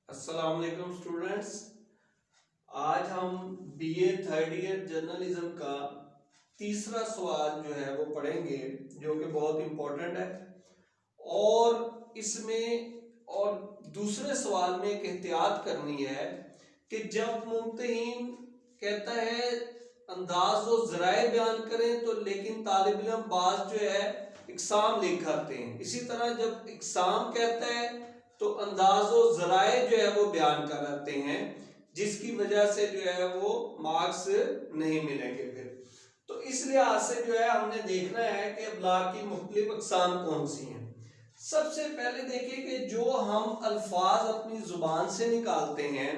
السلام علیکم اسٹوڈنٹس، آج ہم B A third year journalism کا تیسرا سوال جو ہے وہ پڑھیں گے، جو کہ بہت امپورٹنٹ ہے۔ اور اس میں اور دوسرے سوال میں ایک احتیاط کرنی ہے کہ جب ممتحن کہتا ہے انداز و ذرائع بیان کریں تو لیکن طالب علم بعض جو ہے اقسام لکھ آتے ہیں، اسی طرح جب اقسام کہتا ہے تو انداز و ذرائع جو ہے وہ بیان کر آتے ہیں، جس کی وجہ سے جو ہے وہ مارکس نہیں ملیں گے پھر۔ تو اس لحاظ سے جو ہے ہم نے دیکھنا ہے کہ ابلاغ کی مختلف اقسام کون سی ہیں۔ سب سے پہلے دیکھیں کہ جو ہم الفاظ اپنی زبان سے نکالتے ہیں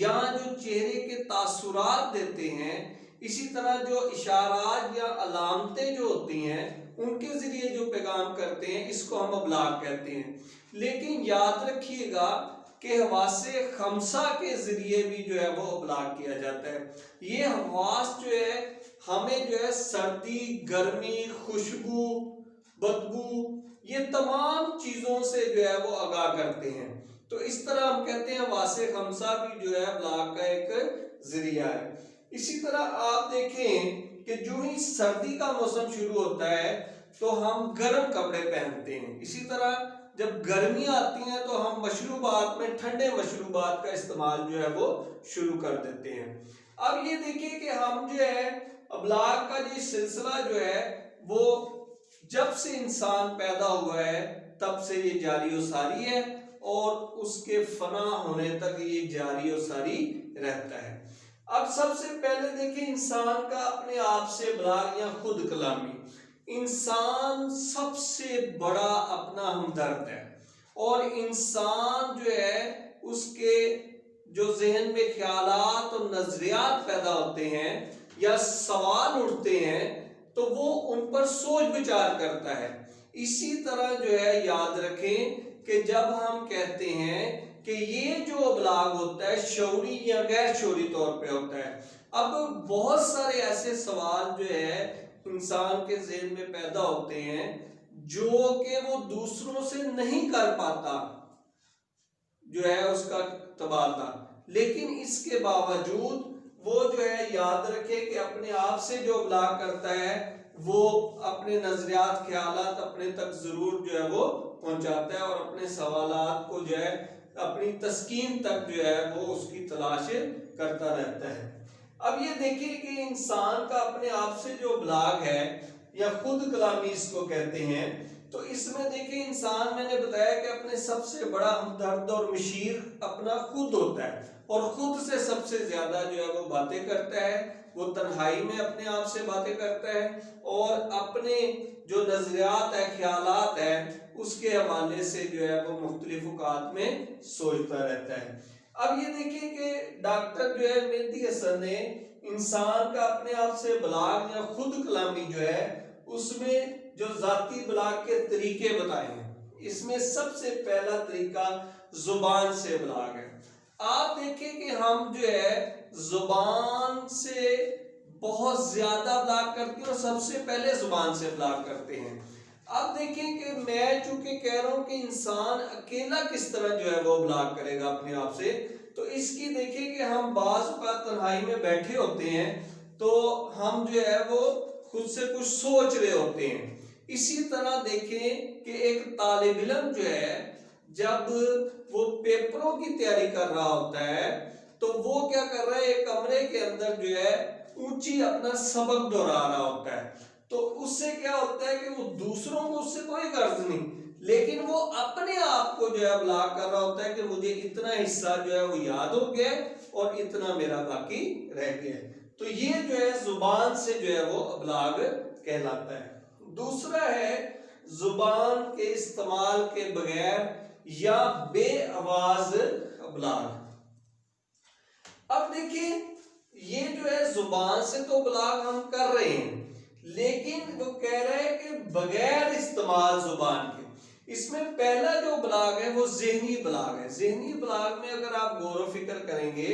یا جو چہرے کے تاثرات دیتے ہیں، اسی طرح جو اشارات یا علامتیں جو ہوتی ہیں ان کے ذریعے جو پیغام کرتے ہیں، اس کو ہم ابلاغ کہتے ہیں۔ لیکن یاد رکھیے گا کہ حواس خمسہ کے ذریعے بھی جو ہے وہ ابلاغ کیا جاتا ہے۔ یہ حواس جو ہے ہمیں جو ہے سردی، گرمی، خوشبو، بدبو، یہ تمام چیزوں سے جو ہے وہ آگاہ کرتے ہیں۔ تو اس طرح ہم کہتے ہیں حواس خمسہ بھی جو ہے ابلاغ کا ایک ذریعہ ہے۔ اسی طرح آپ دیکھیں کہ جو ہی سردی کا موسم شروع ہوتا ہے تو ہم گرم کپڑے پہنتے ہیں، اسی طرح جب گرمیاں آتی ہیں تو ہم مشروبات میں ٹھنڈے مشروبات کا استعمال جو ہے وہ شروع کر دیتے ہیں۔ اب یہ دیکھیں کہ ہم جو ہے ابلاغ کا یہ سلسلہ جو ہے وہ جب سے انسان پیدا ہوا ہے تب سے یہ جاری و ساری ہے، اور اس کے فنا ہونے تک یہ جاری و ساری رہتا ہے۔ اب سب سے پہلے دیکھیں انسان کا اپنے آپ سے ابلاغ یا خود کلامی۔ انسان سب سے بڑا اپنا ہمدرد ہے، اور انسان جو ہے اس کے جو ذہن میں خیالات اور نظریات پیدا ہوتے ہیں یا سوال اٹھتے ہیں تو وہ ان پر سوچ بچار کرتا ہے۔ اسی طرح جو ہے یاد رکھیں کہ جب ہم کہتے ہیں کہ یہ جو ابلاغ ہوتا ہے شعوری یا غیر شعوری طور پہ ہوتا ہے۔ اب بہت سارے ایسے سوال جو ہے انسان کے ذہن میں پیدا ہوتے ہیں جو کہ وہ دوسروں سے نہیں کر پاتا جو ہے اس کا تبادلہ، لیکن اس کے باوجود وہ جو ہے یاد رکھے کہ اپنے آپ سے جو ابلاغ کرتا ہے وہ اپنے نظریات خیالات اپنے تک ضرور جو ہے وہ پہنچاتا ہے، اور اپنے سوالات کو جو ہے اپنی تسکین تک جو ہے وہ اس کی تلاش کرتا رہتا ہے۔ اب یہ دیکھیے کہ انسان کا اپنے آپ سے جو ابلاغ ہے یا خود کلامی اس کو کہتے ہیں، تو اس میں دیکھیں انسان میں نے بتایا کہ اپنے سب سے بڑا ہمدرد اور مشیر اپنا خود ہوتا ہے، اور خود سے سب سے زیادہ جو ہے وہ باتیں کرتا ہے، وہ تنہائی میں اپنے آپ سے باتیں کرتا ہے، اور اپنے جو نظریات ہے خیالات ہے اس کے حوالے سے جو ہے وہ مختلف اوقات میں سوچتا رہتا ہے۔ اب یہ دیکھیں کہ ڈاکٹر جو ہے مہدی حسن نے انسان کا اپنے آپ سے ابلاغ یا خود کلامی جو ہے اس میں جو ذاتی ابلاغ کے طریقے بتائے ہیں، اس میں سب سے پہلا طریقہ زبان سے ابلاغ ہے۔ آپ دیکھیں کہ ہم جو ہے زبان سے بہت زیادہ ابلاغ کرتے ہیں اور سب سے پہلے زبان سے ابلاغ کرتے ہیں۔ اب دیکھیں کہ میں چونکہ کہہ رہا ہوں کہ انسان اکیلا کس طرح جو ہے وہ ابلاغ کرے گا اپنے آپ سے، تو اس کی دیکھیں کہ ہم بعض اوقات تنہائی میں بیٹھے ہوتے ہیں تو ہم جو ہے وہ خود سے کچھ سوچ رہے ہوتے ہیں۔ اسی طرح دیکھیں کہ ایک طالب علم جو ہے جب وہ پیپروں کی تیاری کر رہا ہوتا ہے تو وہ کیا کر رہا ہے، ایک کمرے کے اندر جو ہے اونچی اپنا سبق دہرا رہا ہوتا ہے، تو اس سے کیا ہوتا ہے کہ وہ دوسروں کو اس سے کوئی غرض نہیں، لیکن وہ اپنے آپ کو جو ہے ابلاغ کر رہا ہوتا ہے کہ مجھے اتنا حصہ جو ہے وہ یاد ہو گیا اور اتنا میرا باقی رہ گیا۔ تو یہ جو ہے زبان سے جو ہے وہ ابلاغ کہلاتا ہے۔ دوسرا ہے زبان کے استعمال کے بغیر یا بے آواز ابلاغ۔ اب دیکھیں یہ جو ہے زبان سے تو ابلاغ ہم کر رہے ہیں، لیکن وہ کہہ رہے ہیں کہ بغیر استعمال زبان کے۔ اس میں پہلا جو ابلاغ ہے وہ ذہنی ابلاغ ہے۔ ذہنی ابلاغ میں اگر آپ غور و فکر کریں گے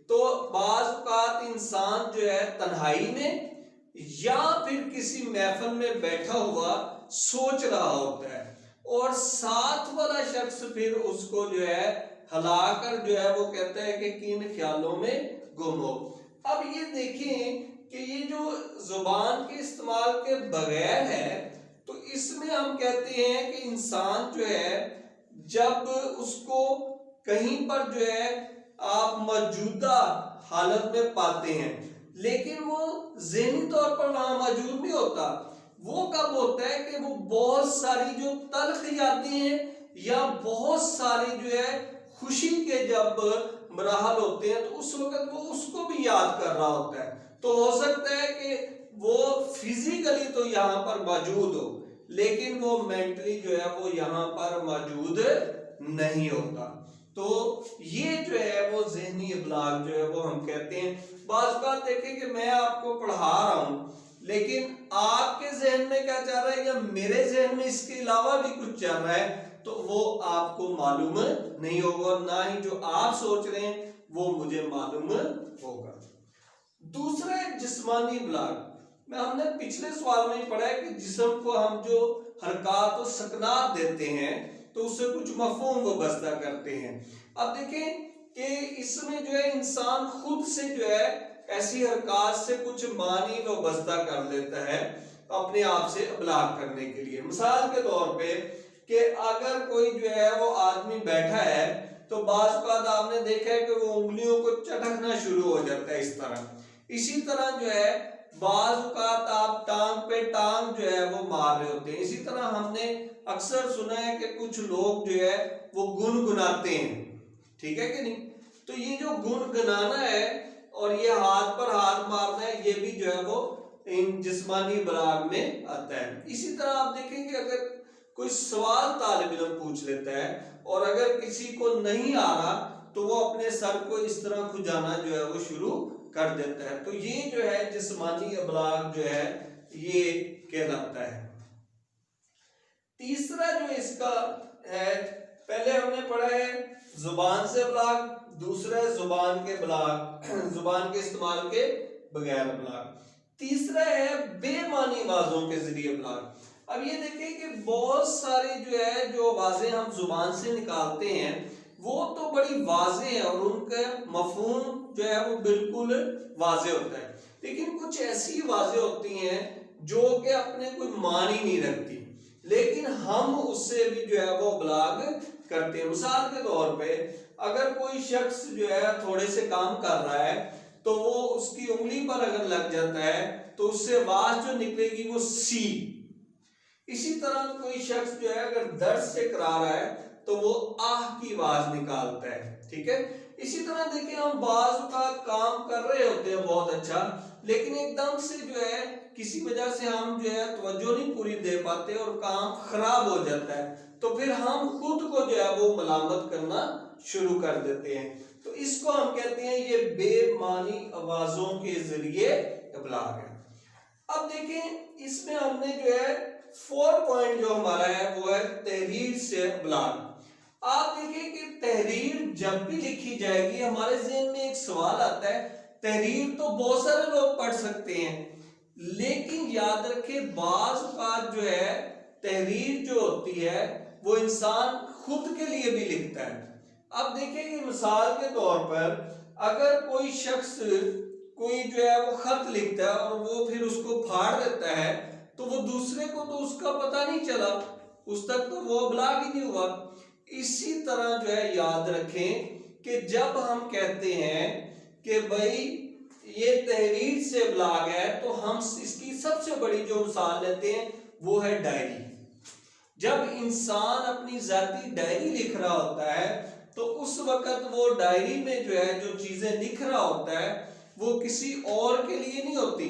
تو بعض اوقات انسان جو ہے تنہائی میں یا پھر کسی محفل میں بیٹھا ہوا سوچ رہا ہوتا ہے، اور ساتھ والا شخص پھر اس کو جو ہے ہلا کر جو ہے وہ کہتا ہے کہ کن خیالوں میں گم ہو۔ اب یہ دیکھیں کہ یہ جو زبان کے استعمال کے بغیر ہے تو اس میں ہم کہتے ہیں کہ انسان جو ہے جب اس کو کہیں پر جو ہے آپ موجودہ حالت میں پاتے ہیں لیکن وہ ذہنی طور پر وہاں موجود نہیں ہوتا، وہ کب ہوتا ہے کہ وہ بہت ساری جو تلخ یادیں ہیں یا بہت ساری جو ہے خوشی کے جب مراحل ہوتے ہیں تو اس وقت وہ اس کو بھی یاد کر رہا ہوتا ہے۔ تو ہو سکتا ہے کہ وہ فزیکلی تو یہاں پر موجود ہو لیکن وہ مینٹلی جو ہے وہ یہاں پر موجود نہیں ہوتا۔ تو یہ جو ہے وہ ذہنی ابلاغ جو ہے وہ ہم کہتے ہیں۔ بعض بات دیکھیں کہ میں آپ کو پڑھا رہا ہوں لیکن آپ کے ذہن میں کیا چل رہا ہے یا میرے ذہن میں اس کے علاوہ بھی کچھ چل رہا ہے تو وہ آپ کو معلوم نہیں ہوگا، اور نہ ہی جو آپ سوچ رہے ہیں وہ مجھے معلوم ہوگا۔ دوسرا ہے جسمانی ابلاغ۔ ہم نے پچھلے سوال میں ہی پڑھا ہے کہ جسم کو ہم جو حرکات و سکنات دیتے ہیں تو اس سے کچھ مفہوم وابستہ کرتے ہیں۔ اب دیکھیں کہ اس میں جو ہے انسان خود سے جو ہے ایسی حرکات سے کچھ معنی وابستہ کر لیتا ہے اپنے آپ سے ابلاغ کرنے کے لیے۔ مثال کے طور پہ کہ اگر کوئی جو ہے وہ آدمی بیٹھا ہے تو بعض اوقات آپ نے دیکھا ہے کہ وہ انگلیوں کو چٹکنا شروع ہو جاتا ہے اس طرح۔ اسی طرح جو ہے بعض اوقات آپ ٹانگ پہ ٹانگ جو ہے وہ مار رہے ہوتے ہیں۔ اسی طرح ہم نے اکثر سنا ہے کہ کچھ لوگ جو ہے وہ گنگناتے ہیں، ٹھیک ہے کہ نہیں؟ تو یہ جو گنگنانا ہے اور یہ ہاتھ پر ہاتھ مارنا ہے یہ بھی جو ہے وہ ان جسمانی ابلاغ میں آتا ہے۔ اسی طرح آپ دیکھیں کہ اگر کوئی سوال طالب علم پوچھ لیتا ہے اور اگر کسی کو نہیں آ رہا تو وہ اپنے سر کو اس طرح کھجانا جو ہے وہ شروع کر دیتا ہے۔ تو یہ جو ہے جسمانی ابلاغ جو ہے یہ کہلاتا ہے۔ تیسرا جو اس کا ہے، پہلے ہم نے پڑھا ہے زبان سے ابلاغ، دوسرا ہے زبان کے ابلاغ، زبان کے استعمال کے بغیر ابلاغ۔ تیسرا ہے بے معنی آوازوں کے ذریعے ابلاغ۔ اب یہ دیکھیں کہ بہت ساری جو ہے جو آوازیں ہم زبان سے نکالتے ہیں وہ تو بڑی واضح ہیں اور ان کا مفہوم جو ہے وہ بالکل واضح ہوتا ہے، لیکن کچھ ایسی آوازیں ہوتی ہیں جو کہ اپنے کوئی معنی نہیں رکھتی لیکن ہم اس سے بھی جو ہے وہ ابلاغ کرتے ہیں۔ مثال کے طور پہ اگر کوئی شخص جو ہے تھوڑے سے کام کر رہا ہے تو وہ اس کی انگلی پر اگر لگ جاتا ہے تو اس سے آواز جو نکلے گی وہ سی۔ اسی طرح کوئی شخص جو ہے اگر درد سے کرا رہا ہے تو وہ آہ کی آواز نکالتا ہے، ٹھیک ہے؟ اسی طرح دیکھیں ہم بعض اوقات کام کر رہے ہوتے ہیں بہت اچھا لیکن ایک دم سے جو ہے کسی وجہ سے ہم جو ہے توجہ نہیں پوری دے پاتے اور کام خراب ہو جاتا ہے تو پھر ہم خود کو جو ہے وہ ملامت کرنا شروع کر دیتے ہیں۔ تو اس کو ہم کہتے ہیں یہ بے معنی آوازوں کے ذریعے ابلاغ ہے۔ اب دیکھیں اس میں ہم نے جو ہے 4 پوائنٹ جو ہمارا ہے وہ ہے تحریر سے ابلاغ۔ آپ دیکھیں کہ تحریر جب بھی لکھی جائے گی ہمارے ذہن میں ایک سوال آتا ہے، تحریر تو بہت سارے لوگ پڑھ سکتے ہیں لیکن یاد رکھیں بعض اوقات جو ہے تحریر جو ہوتی ہے وہ انسان خود کے لیے بھی لکھتا ہے۔ اب دیکھیں کہ مثال کے طور پر اگر کوئی شخص کوئی جو ہے وہ خط لکھتا ہے اور وہ پھر اس کو پھاڑ دیتا ہے تو وہ دوسرے کو تو اس کا پتہ نہیں چلا، اس تک تو وہ ابلاغ ہی نہیں ہوا۔ اسی طرح جو ہے یاد رکھیں کہ جب ہم کہتے ہیں کہ بھائی یہ تحریر سے ابلاغ ہے تو ہم اس کی سب سے بڑی جو مثال لیتے ہیں وہ ہے ڈائری۔ جب انسان اپنی ذاتی ڈائری لکھ رہا ہوتا ہے تو اس وقت وہ ڈائری میں جو ہے جو چیزیں لکھ رہا ہوتا ہے وہ کسی اور کے لیے نہیں ہوتی،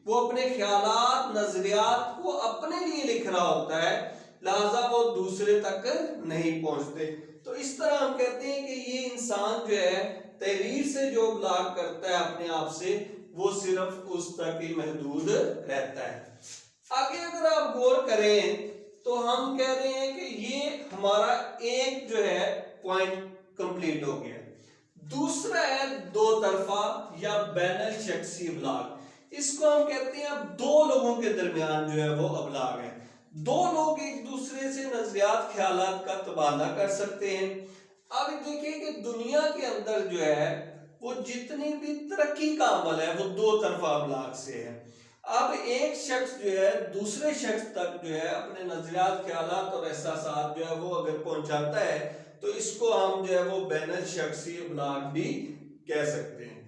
وہ اپنے خیالات نظریات کو اپنے لیے لکھ رہا ہوتا ہے، لہذا وہ دوسرے تک نہیں پہنچتے۔ تو اس طرح ہم کہتے ہیں کہ یہ انسان جو ہے تحریر سے جو ابلاغ کرتا ہے اپنے آپ سے وہ صرف اس تک ہی محدود رہتا ہے۔ آگے اگر آپ غور کریں تو ہم کہہ رہے ہیں کہ یہ ہمارا ایک جو ہے پوائنٹ کمپلیٹ ہو گیا۔ دوسرا ہے دو طرفہ یا بین الشخصی ابلاغ۔ اس کو ہم کہتے ہیں اب دو لوگوں کے درمیان جو ہے وہ ابلاغ ہے۔ دو لوگ ایک دوسرے سے نظریات خیالات کا تبادلہ کر سکتے ہیں۔ اب دیکھیں کہ دنیا کے اندر جو ہے وہ جتنی بھی ترقی کا عمل ہے وہ دو طرفہ ابلاغ سے ہے. اب ایک شخص جو ہے دوسرے شخص تک جو ہے اپنے نظریات، خیالات اور احساسات جو ہے وہ اگر پہنچاتا ہے تو اس کو ہم جو ہے وہ بین الشخصی ابلاغ بھی کہہ سکتے ہیں.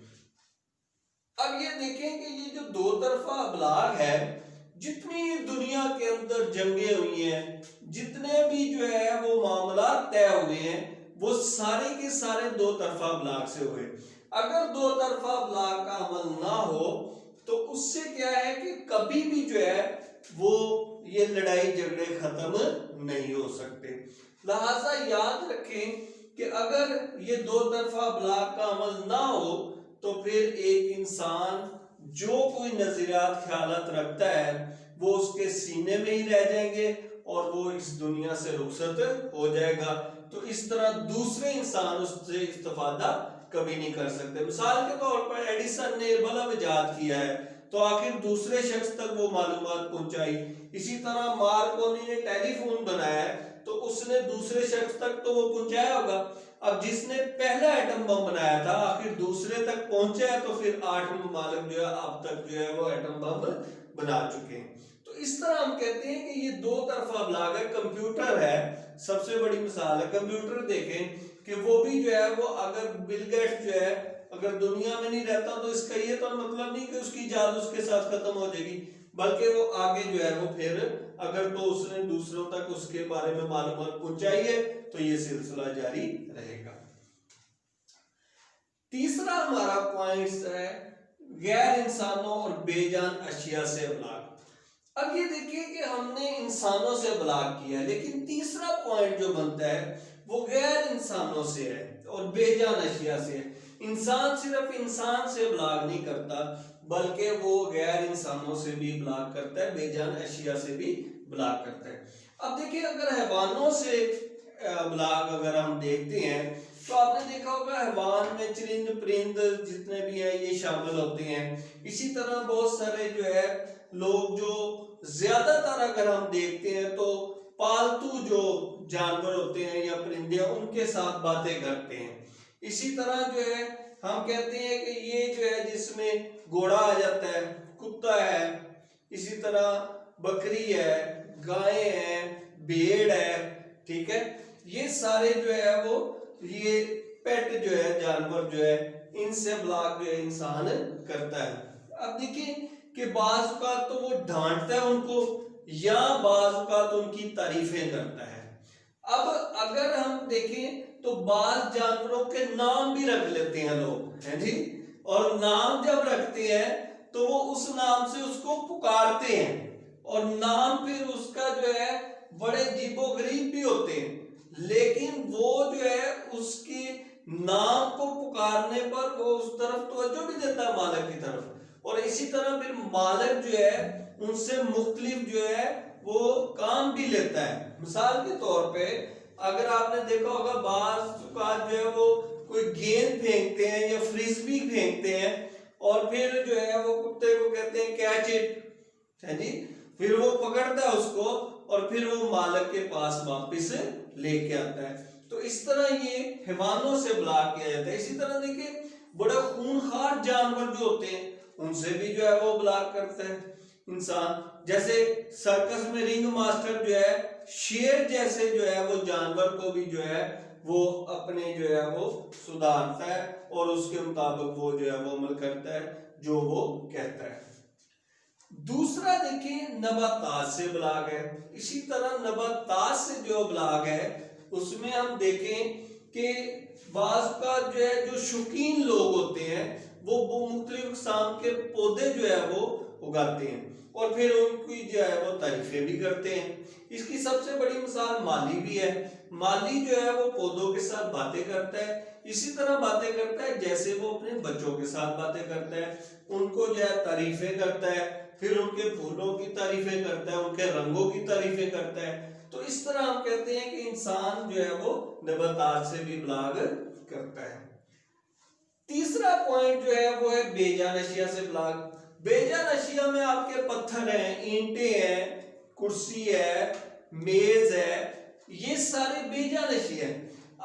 اب یہ دیکھیں کہ یہ جو دو طرفہ ابلاغ ہے، جتنی دنیا کے اندر جنگیں ہوئی ہیں، جتنے بھی جو ہے وہ معاملات طے ہوئے ہیں، وہ سارے کے سارے دو طرفہ ابلاغ سے ہوئے. اگر دو طرفہ ابلاغ کا عمل نہ ہو تو اس سے کیا ہے کہ کبھی بھی جو ہے وہ یہ لڑائی جھگڑے ختم نہیں ہو سکتے. لہٰذا یاد رکھیں کہ اگر یہ دو طرفہ ابلاغ کا عمل نہ ہو تو پھر ایک انسان جو کوئی نظریات خیالات رکھتا ہے وہ اس کے سینے میں ہی رہ جائیں گے اور وہ اس دنیا سے رخصت ہو جائے گا. تو اس طرح دوسرے انسان اس سے استفادہ کبھی نہیں کر سکتے. مثال کے طور پر ایڈیسن نے بلب ایجاد کیا ہے تو آخر دوسرے شخص تک وہ معلومات پہنچائی. اسی طرح مارکونی نے ٹیلی فون بنایا ہے تو اس نے دوسرے شخص تک تو وہ پہنچایا ہوگا. اب جس نے پہلا ایٹم بم بنایا تھا آخر دوسرے تک پہنچا ہے تو پھر 8 ممالک جو ہے اب تک جو ہے وہ ایٹم بم بنا چکے ہیں. تو اس طرح ہم کہتے ہیں کہ یہ دو طرفہ ابلاغ ہے. کمپیوٹر ہے سب سے بڑی مثال ہے. کمپیوٹر دیکھیں کہ وہ بھی جو ہے وہ اگر بل گیٹس جو ہے اگر دنیا میں نہیں رہتا تو اس کا یہ تو مطلب نہیں کہ اس کی ایجاد اس کے ساتھ ختم ہو جائے گی، بلکہ وہ آگے جو ہے وہ پھر اگر تو اس نے دوسروں تک اس کے بارے میں معلومات پہنچائی ہے تو یہ سلسلہ جاری رہے گا. تیسرا ہمارا پوائنٹ ہے غیر انسانوں اور بے جان اشیاء سے ابلاغ. اب یہ دیکھیے کہ ہم نے انسانوں سے ابلاغ کیا ہے، لیکن تیسرا پوائنٹ جو بنتا ہے وہ غیر انسانوں سے ہے اور بے جان اشیاء سے ہے. انسان صرف انسان سے ابلاغ نہیں کرتا بلکہ وہ غیر انسانوں سے بھی ابلاغ کرتا ہے، بے جان اشیاء سے بھی ابلاغ کرتا ہے. اب دیکھیں اگر حیوانوں سے ابلاغ اگر ہم دیکھتے ہیں تو آپ نے دیکھا ہوگا حیوان میں چرند پرند جتنے بھی ہیں یہ شامل ہوتے ہیں. اسی طرح بہت سارے جو ہے لوگ جو زیادہ تر اگر ہم دیکھتے ہیں تو پالتو جو جانور ہوتے ہیں یا پرندے ان کے ساتھ باتیں کرتے ہیں. اسی طرح جو ہے ہم کہتے ہیں کہ یہ جو ہے جس میں گھوڑا آ جاتا ہے، کتا ہے، اسی طرح بکری ہے، گائے ہیں، بھیڑ ہے، ٹھیک ہے، یہ سارے جو ہے وہ یہ پیٹ جو ہے جانور جو ہے ان سے ابلاغ جو ہے انسان کرتا ہے. اب دیکھیں کہ بعض اوقات تو وہ ڈانٹتا ہے ان کو یا بعض اوقات ان کی تعریفیں کرتا ہے. اب اگر ہم دیکھیں تو بعض جانوروں کے نام بھی رکھ لیتے ہیں لوگ، ہیں جی، اور نام جب رکھتے ہیں تو وہ اس نام سے اس کو پکارتے ہیں اور نام پھر اس کا جو ہے بڑے عجیب و غریب بھی ہوتے ہیں، لیکن وہ جو ہے اس کے نام کو پکارنے پر وہ اس طرف توجہ بھی دیتا ہے مالک کی طرف، اور اسی طرح پھر مالک جو ہے ان سے مختلف جو ہے وہ کام بھی لیتا ہے. مثال کے طور پہ اگر آپ نے دیکھا ہوگا بعض اوقات جو ہے وہ کوئی گیند پھینکتے ہیں یا فرسبی پھینکتے ہیں اور پھر جو ہے وہ کتے کو کہتے ہیں کیچ اٹ، ہے جی، پھر وہ پکڑتا ہے اس کو اور پھر وہ مالک کے پاس واپس لے کے آتا ہے. تو اس طرح یہ حیوانوں سے ابلاغ کیا جاتا ہے. اسی طرح دیکھیں بڑے خونخوار جانور جو ہوتے ہیں ان سے بھی جو ہے وہ ابلاغ کرتا ہے انسان. جیسے سرکس میں رنگ ماسٹر جو ہے شیر جیسے جو ہے وہ جانور کو بھی جو ہے وہ اپنے جو ہے وہ سدھارتا ہے اور اس کے مطابق وہ جو ہے وہ عمل کرتا ہے جو وہ کہتا ہے. دوسرا دیکھیں نباتات سے ابلاغ ہے. اسی طرح نباتات سے جو ابلاغ ہے اس میں ہم دیکھیں کہ بعض کا جو ہے جو شوقین لوگ ہوتے ہیں وہ مختلف اقسام کے پودے جو ہے وہ اگاتے ہیں اور پھر ان کی جو ہے وہ تعریفیں بھی کرتے ہیں. اس کی سب سے بڑی مثال مالی بھی ہے. مالی جو ہے وہ پودوں کے ساتھ باتیں کرتا ہے، اسی طرح باتیں کرتا ہے جیسے وہ اپنے بچوں کے ساتھ باتیں کرتا ہے، ان کو جو ہے تعریفیں کرتا ہے، پھر ان کے پھولوں کی تعریفیں کرتا ہے، ان کے رنگوں کی تعریفیں کرتا ہے. تو اس طرح ہم کہتے ہیں کہ انسان جو ہے وہ نباتات سے بھی ابلاغ کرتا ہے. تیسرا پوائنٹ جو ہے وہ ہے بے جان اشیاء سے ابلاغ. بے جان اشیاء میں آپ کے پتھر ہیں، اینٹیں ہیں، کرسی ہے، میز ہے، یہ سارے بے جان اشیاء ہیں.